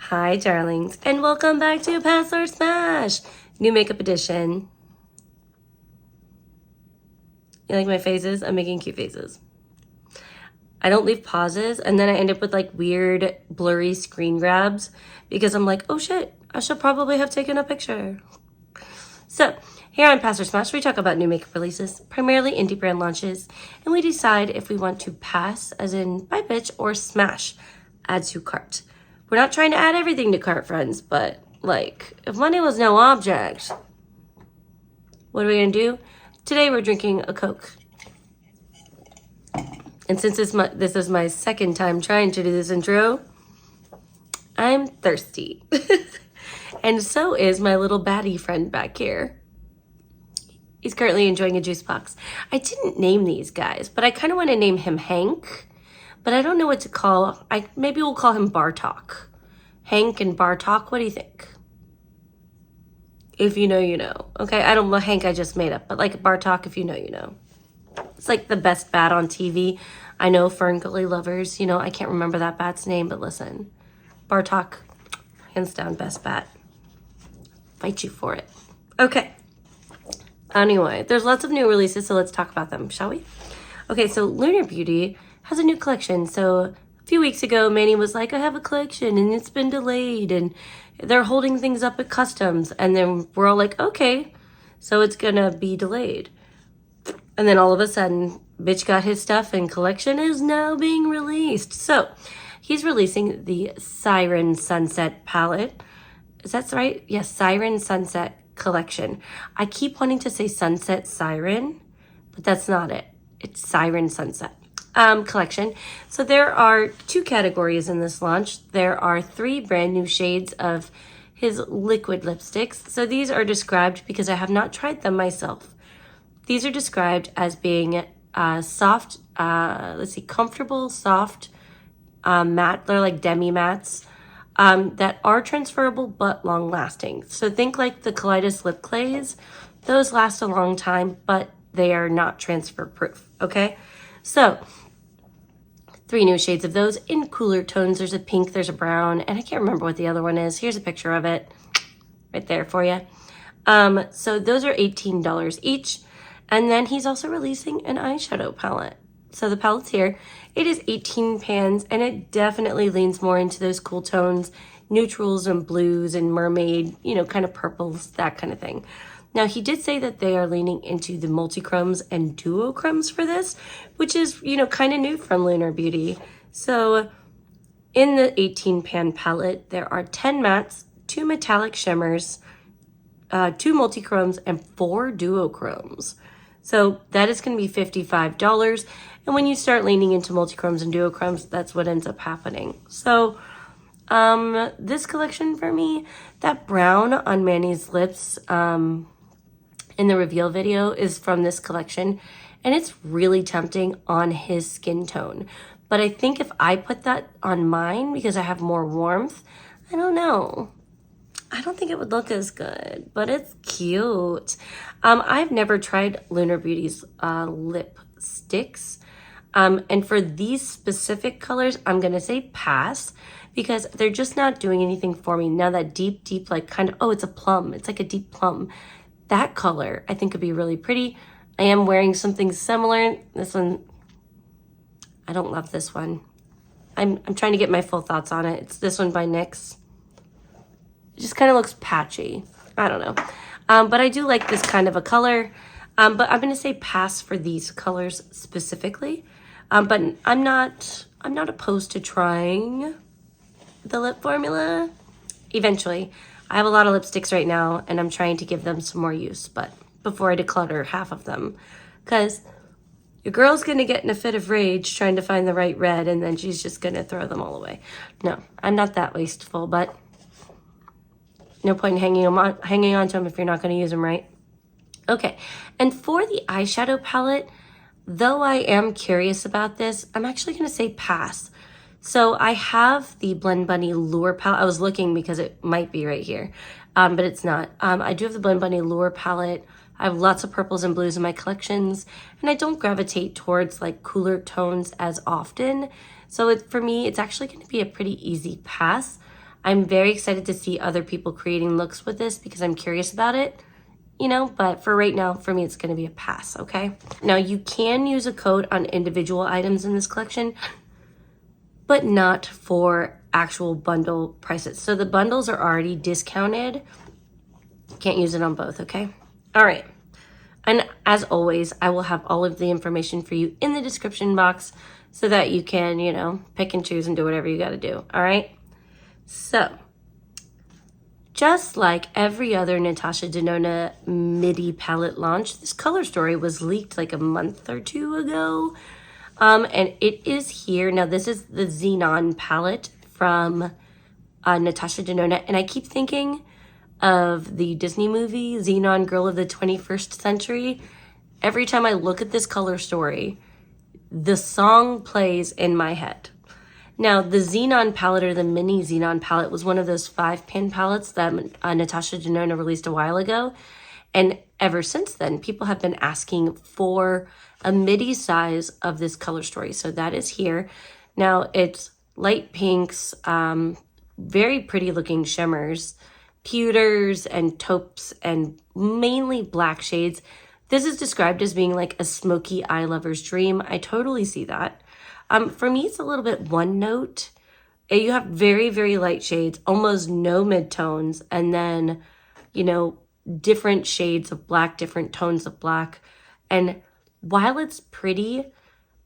Hi, darlings, and welcome back to Pass or Smash, new makeup edition. You like my faces? I'm making cute faces. I don't leave pauses, and then I end up with like weird, blurry screen grabs because I'm like, oh shit, I should probably have taken a picture. So, here on Pass or Smash, we talk about new makeup releases, primarily indie brand launches, and we decide if we want to pass, as in buy bitch, or smash, add to cart. We're not trying to add everything to cart, friends, but like, if money was no object, what are we gonna do? Today we're drinking a Coke. And since this is my second time trying to do this intro, I'm thirsty. And so is my little baddie friend back here. He's currently enjoying a juice box. I didn't name these guys, but I kind of want to name him Hank, but I don't know what to call. Maybe we'll call him Bartok. Hank and Bartok, what do you think? If you know, you know. Okay, I don't know, Hank I just made up, but like Bartok, if you know, you know. It's like the best bat on TV. I know Ferngully lovers, you know, I can't remember that bat's name, but listen. Bartok, hands down, best bat. Fight you for it. Okay. Anyway, there's lots of new releases, so let's talk about them, shall we? Okay, so Lunar Beauty has a new collection. So a few weeks ago, Manny was like, I have a collection and it's been delayed and they're holding things up at customs. And then we're all like, okay, so it's gonna be delayed. And then all of a sudden, bitch got his stuff and collection is now being released. So he's releasing the Siren Sunset palette. Is that right? Yes, Siren Sunset collection. I keep wanting to say Sunset Siren, but that's not it. It's Siren Sunset collection. So there are two categories in this launch. There are 3 brand new shades of his liquid lipsticks. So these are described, because I have not tried them myself, these are described as being soft, comfortable, soft, matte. They're like demi-mattes that are transferable but long-lasting. So think like the Kaleidos lip clays. Those last a long time, but they are not transfer-proof, okay? So 3 new shades of those in cooler tones. There's a pink, there's a brown, and I can't remember what the other one is. Here's a picture of it right there for you. So those are $18 each. And then he's also releasing an eyeshadow palette. So the palette's here. It is 18 pans, and it definitely leans more into those cool tones, neutrals and blues and mermaid, you know, kind of purples, that kind of thing. Now, he did say that they are leaning into the multichromes and duochromes for this, which is, you know, kind of new from Lunar Beauty. So in the 18 pan palette, there are 10 mattes, 2 metallic shimmers, 2 multichromes, and 4 duochromes. So that is going to be $55. And when you start leaning into multichromes and duochromes, that's what ends up happening. So this collection for me, that brown on Manny's lips in the reveal video is from this collection. And it's really tempting on his skin tone. But I think if I put that on mine, because I have more warmth, I don't know. I don't think it would look as good, but it's cute. I've never tried Lunar Beauty's lipsticks. And for these specific colors, I'm going to say pass, because they're just not doing anything for me. Now that deep, like kind of, oh, it's a plum. It's like a deep plum. That color, I think, could be really pretty. I am wearing something similar. This one, I don't love this one. I'm trying to get my full thoughts on it. It's this one by NYX. It just kind of looks patchy. I don't know. But I do like this kind of a color. But I'm going to say pass for these colors specifically. But I'm not opposed to trying the lip formula eventually. I have a lot of lipsticks right now, and I'm trying to give them some more use, but before I declutter half of them. Because your girl's going to get in a fit of rage trying to find the right red, and then she's just going to throw them all away. No, I'm not that wasteful, but no point in hanging on to them if you're not going to use them, right? Okay, and for the eyeshadow palette, though I am curious about this, I'm actually going to say pass. So I have the Blend Bunny Lure palette. I was looking because it might be right here, but it's not. I do have the Blend Bunny Lure palette. I have lots of purples and blues in my collections, and I don't gravitate towards like cooler tones as often. So for me, it's actually going to be a pretty easy pass. I'm very excited to see other people creating looks with this because I'm curious about it, you know, but for right now, for me, it's going to be a pass, okay? Now, you can use a code on individual items in this collection, but not for actual bundle prices. So the bundles are already discounted. Can't use it on both, okay? All right. And as always, I will have all of the information for you in the description box so that you can, you know, pick and choose and do whatever you got to do, all right? So, just like every other Natasha Denona midi palette launch, this color story was leaked like a month or two ago. And it is here. Now, this is the Xenon palette from Natasha Denona. And I keep thinking of the Disney movie, Xenon Girl of the 21st Century. Every time I look at this color story, the song plays in my head. Now, the Xenon palette, or the mini Xenon palette, was one of those 5-pan palettes that Natasha Denona released a while ago. And ever since then, people have been asking for a midi size of this color story. So that is here. Now, it's light pinks, very pretty looking shimmers, pewters and taupes, and mainly black shades. This is described as being like a smoky eye lover's dream. I totally see that. For me, it's a little bit one note. You have very, very light shades, almost no midtones, and then, you know, different shades of black, different tones of black. And while it's pretty,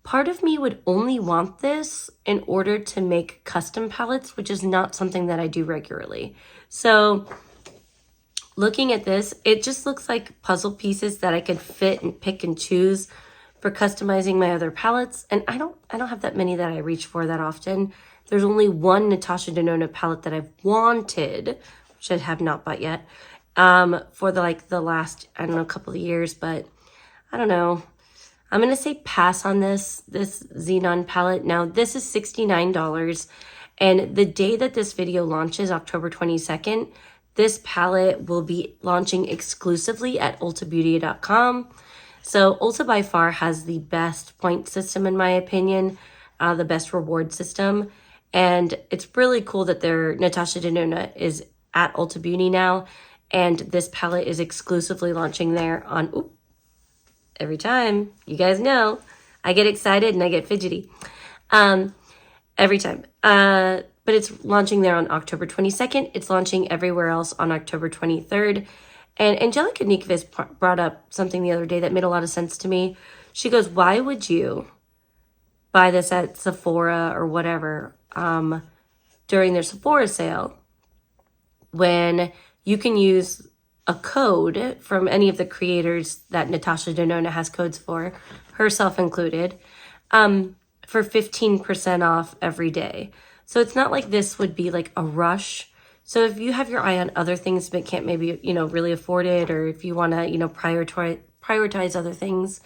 part of me would only want this in order to make custom palettes, which is not something that I do regularly. So looking at this, it just looks like puzzle pieces that I could fit and pick and choose for customizing my other palettes. And I don't have that many that I reach for that often. There's only one Natasha Denona palette that I've wanted, which I have not bought yet, for the last, I don't know, couple of years, but I don't know. I'm going to say pass on this Xenon palette. Now, this is $69, and the day that this video launches, October 22nd, this palette will be launching exclusively at ultabeauty.com. So Ulta by far has the best point system, in my opinion, the best reward system. And it's really cool that their Natasha Denona is at Ulta Beauty now. And this palette is exclusively launching there on, every time, you guys know, I get excited and I get fidgety every time. But it's launching there on October 22nd. It's launching everywhere else on October 23rd. And Angelica Nikvis brought up something the other day that made a lot of sense to me. She goes, why would you buy this at Sephora or whatever during their Sephora sale when you can use a code from any of the creators that Natasha Denona has codes for, herself included, for 15% off every day. So it's not like this would be like a rush. So if you have your eye on other things but can't maybe, you know, really afford it, or if you want to, you know, prioritize other things,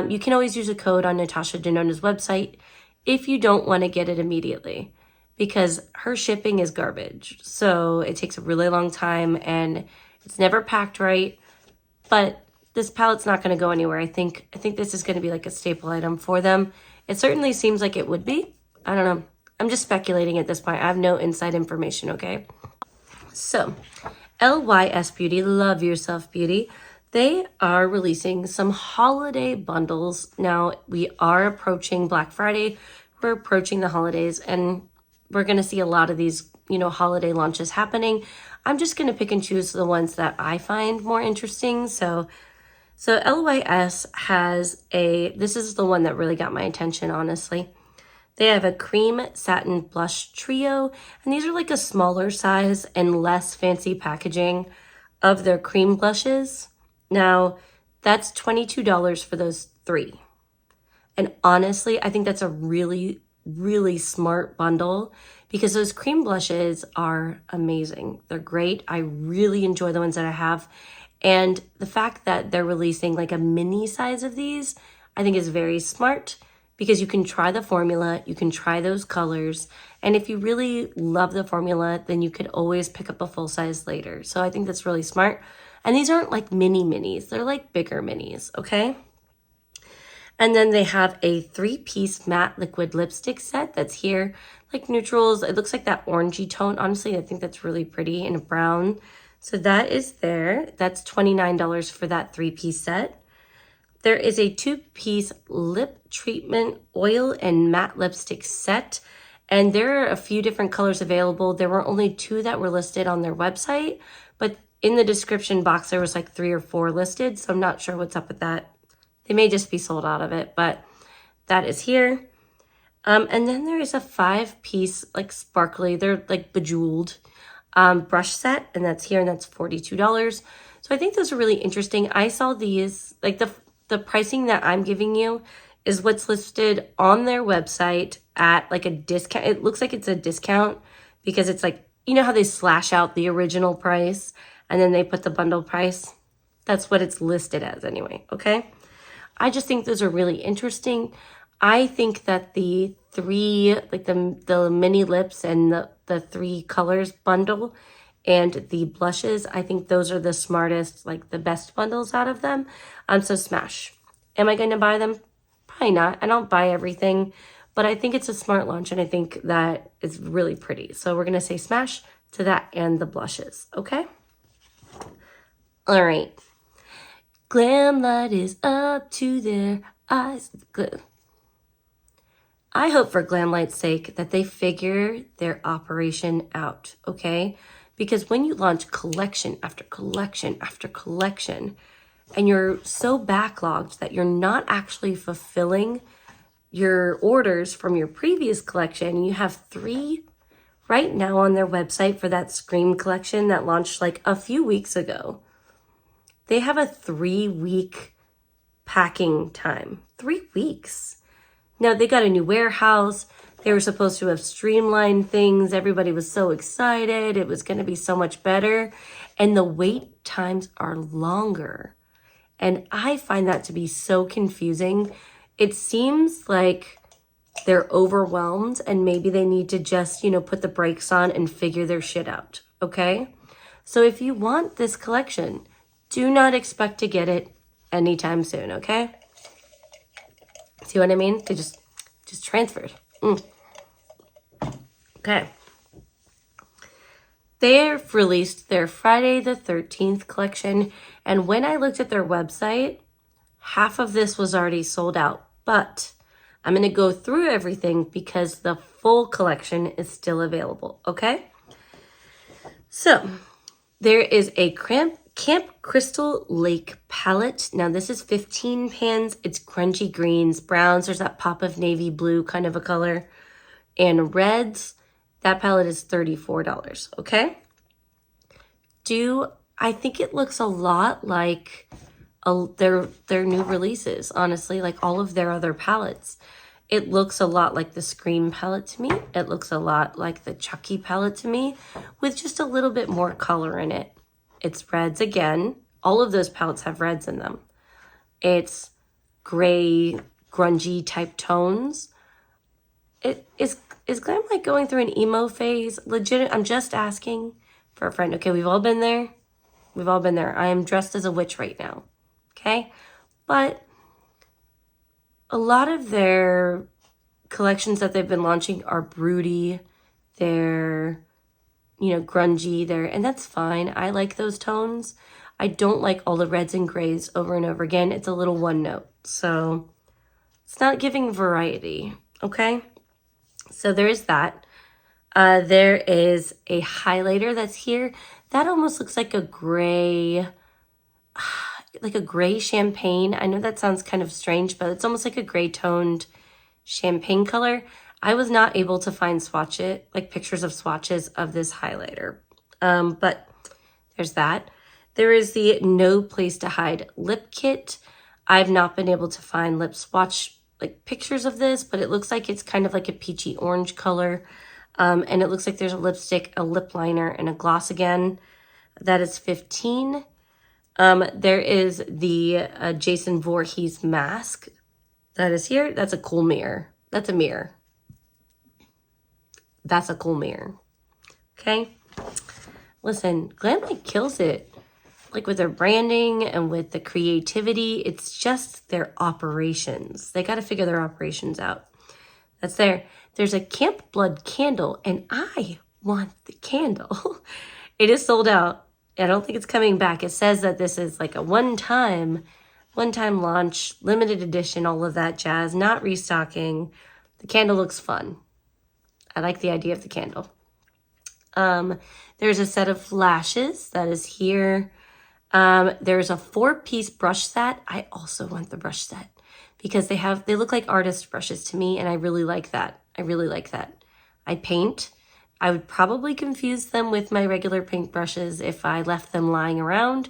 you can always use a code on Natasha Denona's website if you don't want to get it immediately, because her shipping is garbage. So it takes a really long time and it's never packed right. But this palette's not going to go anywhere. I think this is going to be like a staple item for them. It certainly seems like it would be. I don't know. I'm just speculating at this point. I have no inside information, okay? So, LYS Beauty, Love Yourself Beauty, they are releasing some holiday bundles. Now, we are approaching Black Friday. We're approaching the holidays, and we're going to see a lot of these, you know, holiday launches happening. I'm just going to pick and choose the ones that I find more interesting. So LYS has this is the one that really got my attention, honestly. They have a cream satin blush trio, and these are like a smaller size and less fancy packaging of their cream blushes. Now, that's $22 for those 3. And honestly, I think that's a really, really smart bundle because those cream blushes are amazing. They're great. I really enjoy the ones that I have. And the fact that they're releasing like a mini size of these, I think is very smart, because you can try the formula, you can try those colors, and if you really love the formula, then you could always pick up a full size later. So I think that's really smart. And these aren't like mini minis, they're like bigger minis, okay? And then they have a 3-piece matte liquid lipstick set that's here. like neutrals. It looks like that orangey tone. Honestly, I think that's really pretty in a brown. So that is there. That's $29 for that 3-piece set. There is a 2-piece lip treatment oil and matte lipstick set. And there are a few different colors available. There were only 2 that were listed on their website, but in the description box, there was like 3 or 4 listed. So I'm not sure what's up with that. They may just be sold out of it, but that is here. And then there is a 5-piece, like sparkly, they're like bejeweled brush set, and that's here, and that's $42. So I think those are really interesting. I saw these, like the pricing that I'm giving you is what's listed on their website at like a discount. It looks like it's a discount because it's like, you know how they slash out the original price and then they put the bundle price? That's what it's listed as anyway, okay? I just think those are really interesting. I think that the 3, like the mini lips and the 3 colors bundle and the blushes, I think those are the smartest, like the best bundles out of them. So smash. Am I going to buy them? Probably not. I don't buy everything, but I think it's a smart launch and I think that it's really pretty. So we're going to say smash to that and the blushes, okay? All right. Glamlight is up to their eyes. Good. I hope for Glamlight's sake that they figure their operation out, okay? Because when you launch collection after collection after collection, and you're so backlogged that you're not actually fulfilling your orders from your previous collection, you have 3 right now on their website for that Scream collection that launched like a few weeks ago. They have a 3-week packing time. 3 weeks. Now, they got a new warehouse. They were supposed to have streamlined things. Everybody was so excited. It was going to be so much better. And the wait times are longer. And I find that to be so confusing. It seems like they're overwhelmed and maybe they need to just, you know, put the brakes on and figure their shit out, okay? So if you want this collection, do not expect to get it anytime soon, okay? See what I mean? They just transferred. Okay. They've released their Friday the 13th collection, and when I looked at their website, half of this was already sold out, but I'm going to go through everything because the full collection is still available, okay? So, there is a Camp Crystal Lake palette. Now, this is 15 pans. It's grungy greens, browns. There's that pop of navy blue kind of a color. And reds. That palette is $34, okay? I think it looks a lot like their new releases, honestly, like all of their other palettes. It looks a lot like the Scream palette to me. It looks a lot like the Chucky palette to me, with just a little bit more color in it. It's reds again. All of those palettes have reds in them. It's gray, grungy type tones. Is Glamlight going through an emo phase? Legit, I'm just asking for a friend. Okay, we've all been there. We've all been there. I am dressed as a witch right now. Okay? But a lot of their collections that they've been launching are broody. They're, you know, grungy. And that's fine. I like those tones. I don't like all the reds and grays over and over again. It's a little one note. So it's not giving variety. Okay? So there is that. There is a highlighter that's here. That almost looks like a gray champagne. I know that sounds kind of strange, but it's almost like a gray toned champagne color. I was not able to find pictures of swatches of this highlighter. But there's that. There is the No Place to Hide lip kit. I've not been able to find lip swatch pictures of this, but it looks like it's kind of like a peachy orange color. And it looks like there's a lipstick, a lip liner, and a gloss again. That is $15. There is the Jason Voorhees mask. That is here. That's a cool mirror. That's a mirror. That's a cool mirror. Okay? Listen, Glamlight kills it. Like with their branding and with the creativity, it's just their operations. They got to figure their operations out. That's there. There's a Camp Blood candle, and I want the candle. It is sold out. I don't think it's coming back. It says that this is like a one-time launch, limited edition, all of that jazz, not restocking. The candle looks fun. I like the idea of the candle. There's a set of lashes that is here. There's a 4-piece brush set. I also want the brush set because they look like artist brushes to me, and I really like that. I paint. I would probably confuse them with my regular paint brushes if I left them lying around.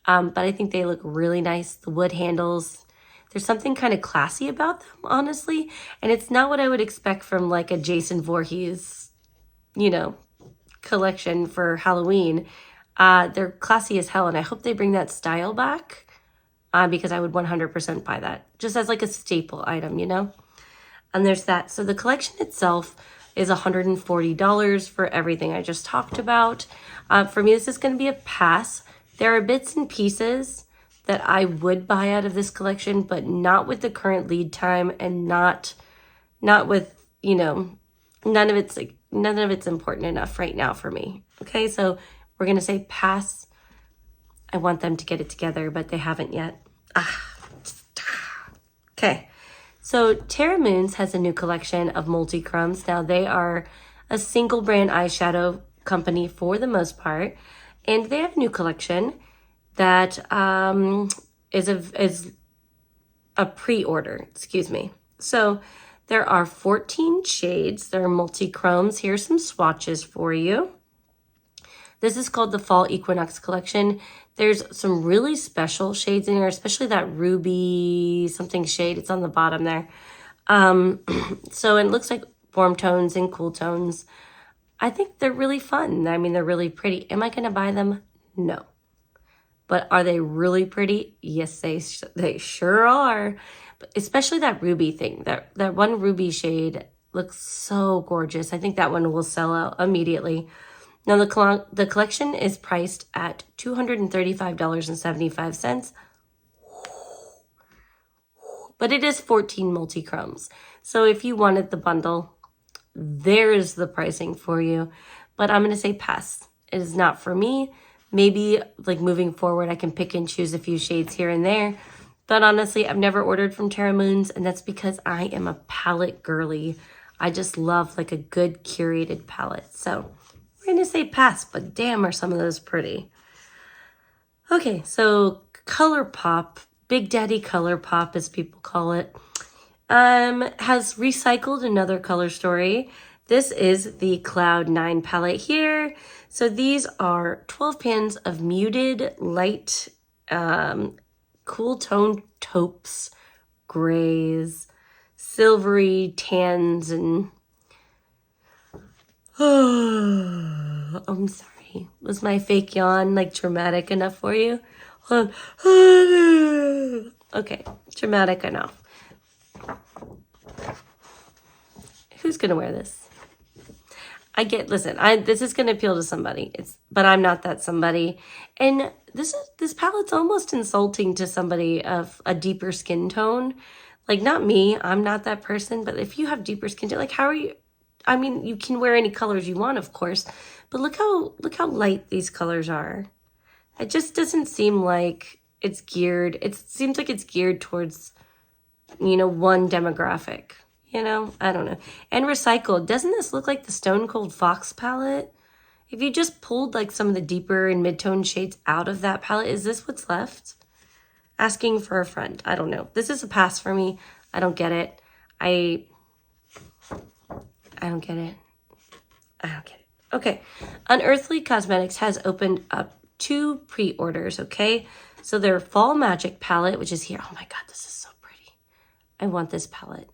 But I think they look really nice. The wood handles, there's something kind of classy about them, honestly. And it's not what I would expect from like a Jason Voorhees, collection for Halloween. They're classy as hell, and I hope they bring that style back because I would 100% buy that just as like a staple item, And there's that. So the collection itself is $140 for everything I just talked about. For me, this is going to be a pass. There are bits and pieces that I would buy out of this collection, but not with the current lead time and not with, none of it's important enough right now for me. Okay, so we're going to say pass. I want them to get it together, but they haven't yet. Okay. So Terra Moons has a new collection of multichromes. Now they are a single brand eyeshadow company for the most part, and they have a new collection that is a pre-order. Excuse me. So there are 14 shades. There are multichromes. Here's some swatches for you. This is called the Fall Equinox collection. There's some really special shades in here, especially that ruby something shade. It's on the bottom there. So it looks like warm tones and cool tones. I think they're really fun. I mean, they're really pretty. Am I going to buy them? No. But are they really pretty? Yes, they sure are. But especially that ruby thing. That one ruby shade looks so gorgeous. I think that one will sell out immediately. Now, the collection is priced at $235.75, but it is 14 multichromes. So if you wanted the bundle, there's the pricing for you. But I'm going to say pass. It is not for me. Maybe like moving forward, I can pick and choose a few shades here and there. But honestly, I've never ordered from Terra Moons, and that's because I am a palette girly. I just love like a good curated palette. So we're going to say pass, but damn, are some of those pretty. Okay, so ColourPop, Big Daddy ColourPop as people call it, has recycled another color story. This is the Cloud 9 palette here. So these are 12 pans of muted, light, cool toned taupes, grays, silvery tans, and I'm sorry. Was my fake yawn like dramatic enough for you? Okay, dramatic enough. Who's gonna wear this? This is gonna appeal to somebody. But I'm not that somebody. And this palette's almost insulting to somebody of a deeper skin tone. Like, not me, I'm not that person, but if you have deeper skin tone, like, how are you? I mean, you can wear any colors you want, of course, but look how light these colors are. It just doesn't seem like it's geared. It seems like it's geared towards, one demographic, I don't know. And recycled. Doesn't this look like the Stone Cold Fox palette? If you just pulled like some of the deeper and mid-tone shades out of that palette, is this what's left? Asking for a friend. I don't know. This is a pass for me. I don't get it. I don't get it. Okay. Unearthly Cosmetics has opened up 2 pre-orders, okay? So their Fall Magic palette, which is here. Oh my God, this is so pretty. I want this palette.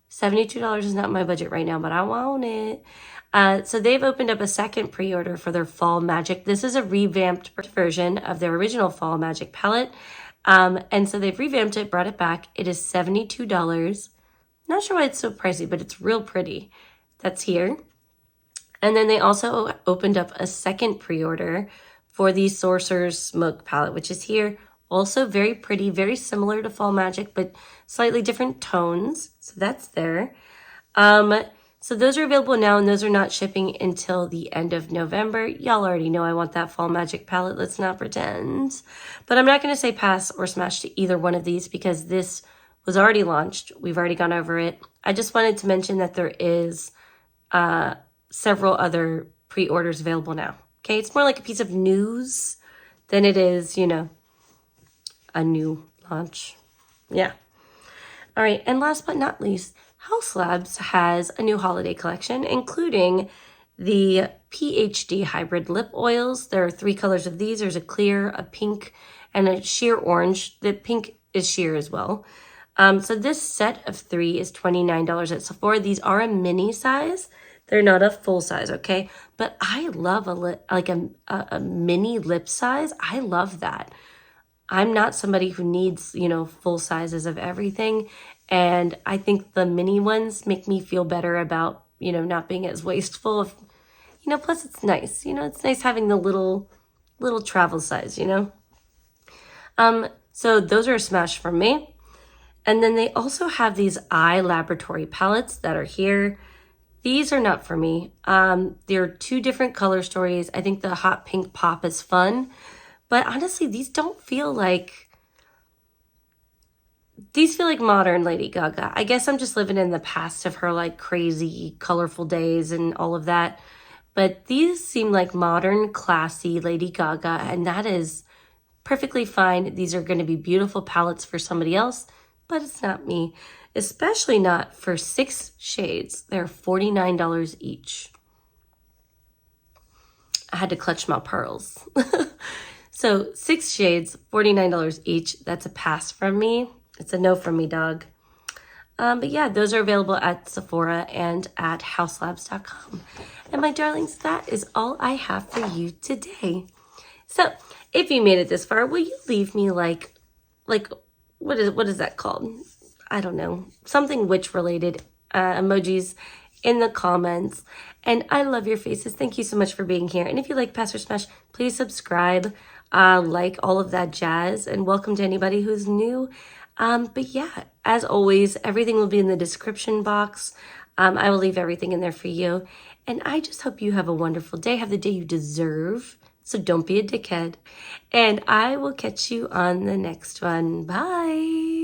$72 is not my budget right now, but I want it. So they've opened up a second pre-order for their Fall Magic. This is a revamped version of their original Fall Magic palette. And so they've revamped it, brought it back. It is $72. Not sure why it's so pricey, but it's real pretty. That's here. And then they also opened up a second pre-order for the Sorcerer's Smoke palette, which is here. Also very pretty, very similar to Fall Magic, but slightly different tones. So that's there. So those are available now, and those are not shipping until the end of November. Y'all already know I want that Fall Magic palette. Let's not pretend. But I'm not going to say pass or smash to either one of these because this was already launched. We've already gone over it. I just wanted to mention that there is several other pre-orders available now. Okay, it's more like a piece of news than it is, you know, a new launch. Yeah. All right, and last but not least, Haus Labs has a new holiday collection, including the PhD hybrid lip oils. There are 3 colors of these. There's a clear, a pink, and a sheer orange. The pink is sheer as well. So this set of 3 is $29 at Sephora. These are a mini size. They're not a full size, okay? But I love a mini lip size. I love that. I'm not somebody who needs, you know, full sizes of everything. And I think the mini ones make me feel better about, you know, not being as wasteful. You know, plus it's nice. You know, it's nice having the little travel size, you know. So those are a smash for me. And then they also have these eye laboratory palettes that are here. These are not for me. There are 2 different color stories. I think the hot pink pop is fun. But honestly, these feel like modern Lady Gaga. I guess I'm just living in the past of her like crazy, colorful days and all of that. But these seem like modern, classy Lady Gaga, and that is perfectly fine. These are going to be beautiful palettes for somebody else, but it's not me. Especially not for 6 shades. They're $49 each. I had to clutch my pearls. So 6 shades, $49 each. That's a pass from me. It's a no from me, dog. But yeah, those are available at Sephora and at hauslabs.com. And my darlings, that is all I have for you today. So if you made it this far, will you leave me like what is that called? I don't know. Something witch related emojis in the comments. And I love your faces. Thank you so much for being here. And if you like Pass or Smash, please subscribe, like all of that jazz, and welcome to anybody who's new. But yeah, as always, everything will be in the description box. I will leave everything in there for you. And I just hope you have a wonderful day. Have the day you deserve. So don't be a dickhead. And I will catch you on the next one. Bye.